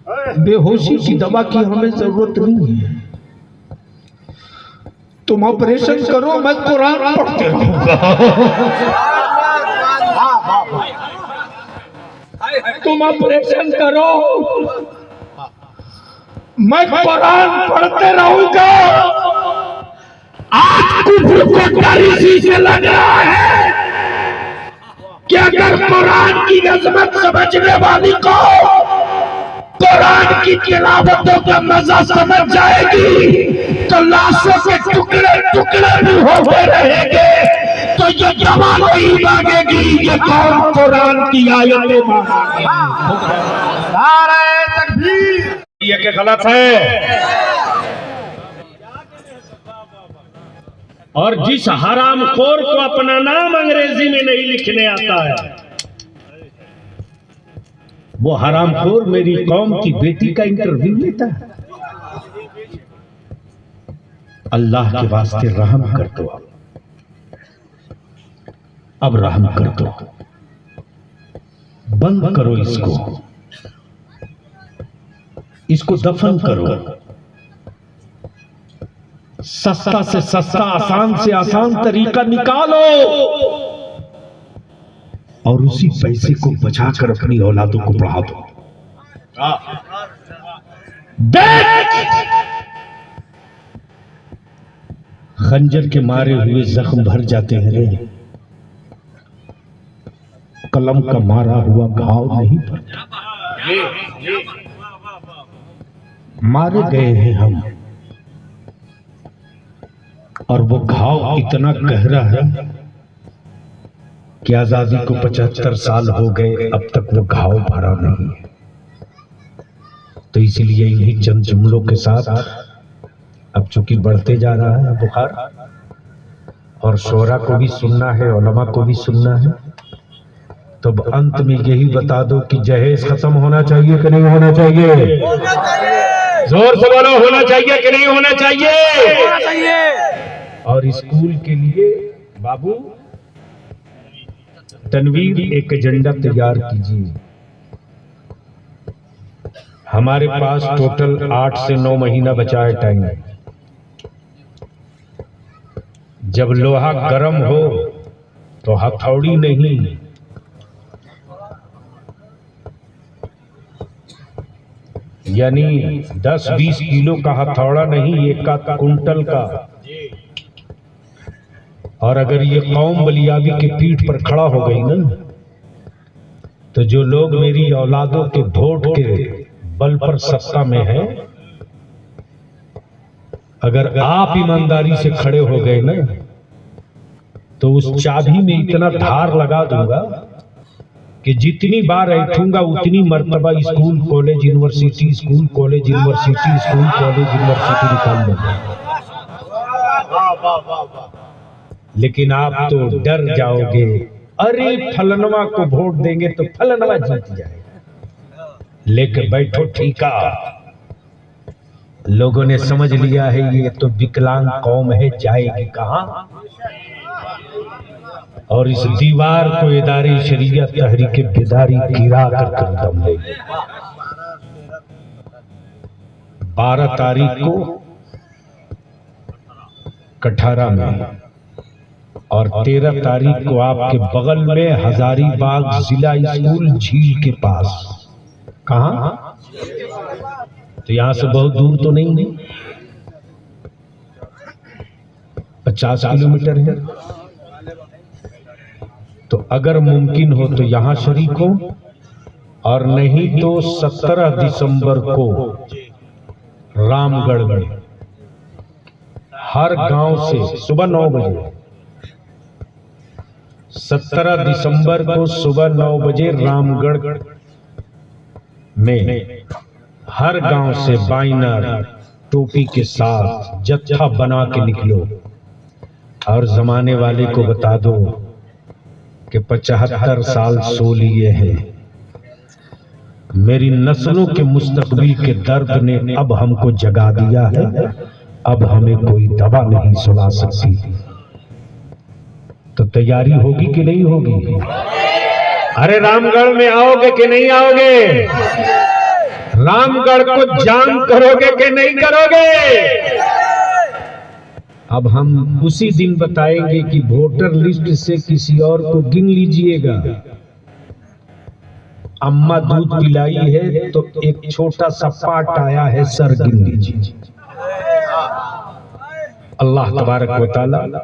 बेहोशी की दवा की हमें जरूरत नहीं है। तुम ऑपरेशन करो, मैं कुरान पढ़ते रहूंगा। तुम ऑपरेशन करो, मैं कुरान पढ़ते रहूंगा। आज कुफ्र को डर इसी से लग रहा है कि अगर कुरान की अजमत समझने वाली को कुरान की तिलावतों का मजा समझ जाएगी तो लाशों के टुकड़े टुकड़े भी होते रहेंगे, तो ये दवा नहीं मांगेगी कि कौन कुरान की आयतें मांगेगी। नारे तकबीर। ये क्या गलत है? और जिस हरामखोर को अपना नाम अंग्रेजी में नहीं लिखने आता है, वो हरामखोर मेरी कौम की बेटी का इंटरव्यू लेता है। अल्लाह के वास्ते रहम कर दो, अब रहम कर दो, बंद करो इसको दफन करो। सस्ता से सस्ता, आसान से आसान तरीका निकालो और उसी पैसे को बचाकर अपनी औलादों को पढ़ा दो। खंजर के मारे हुए जख्म भर जाते हैं रे, कलम का मारा हुआ घाव नहीं भरता। मारे गए हैं हम, और वो घाव इतना गहरा है कि आजादी को 75 साल हो गए, अब तक वो घाव भरा नहीं है। तो इसलिए इन्हीं चंद जुमलों के साथ, अब चूंकि बढ़ते जा रहा है बुखार और शोरा को भी सुनना है, उलमा को भी सुनना है, तो अंत में यही बता दो कि जहेज खत्म होना चाहिए कि नहीं होना चाहिए? जोर से बोलो, होना चाहिए कि नहीं होना चाहिए? और स्कूल के लिए बाबू तनवीर एक एजेंडा तैयार कीजिए। हमारे पास टोटल 8 से 9 महीना बचा है टाइम। जब लोहा गर्म हो तो हथौड़ी नहीं, यानी 10-20 किलो का हथौड़ा नहीं, 1 कुंटल का। और अगर ये कौम बलियाबी के पीठ पर खड़ा हो गई ना, तो जो लोग मेरी औलादों के वोट के बल पर सत्ता में हैं, अगर आप ईमानदारी से खड़े हो गए ना, तो उस चाबी में इतना धार लगा दूंगा कि जितनी बार ऐठूंगा उतनी मर्तबा school college university, school college university, school college university निकाल दूंगा। लेकिन आप तो डर जाओगे, अरे फलनवा को वोट देंगे तो फलनवा जीत जाएगा। लेके बैठो ठीका, लोगों ने समझ लिया है ये तो विकलांग कौम है, जाएगी कहां। और इस दीवार को इदारे शरीयत तहरीक बेदारी गिरा कर दम लेंगे। 12 तारीख को कठारा में और 13 तारीख को आपके बगल में हजारीबाग जिला स्कूल झील के पास। कहां? तो यहां से बहुत दूर तो नहीं है, 50 किलोमीटर है। तो अगर मुमकिन हो तो यहां शरीक हो, और नहीं तो 17 दिसंबर को रामगढ़ में हर गांव से सुबह 9 बजे, 17 दिसंबर को सुबह 9 बजे रामगढ़ में हर गांव से बाइनर टोपी के साथ जत्था बना के निकलो और जमाने वाले को बता दो कि 75 साल सो लिए हैं। मेरी नस्लों के मुस्तकबिल के दर्द ने अब हमको जगा दिया है, अब हमें कोई दवा नहीं सुला सकती। तो तैयारी होगी कि नहीं होगी? अरे रामगढ़ में आओगे कि नहीं आओगे? रामगढ़ को जाम करोगे कि नहीं करोगे? अब हम उसी दिन बताएंगे कि वोटर लिस्ट से किसी और को गिन लीजिएगा। अम्मा दूध पिलाई है तो एक छोटा सा पाट आया है, सर गिन लीजिए। अल्लाह तबारक व तआला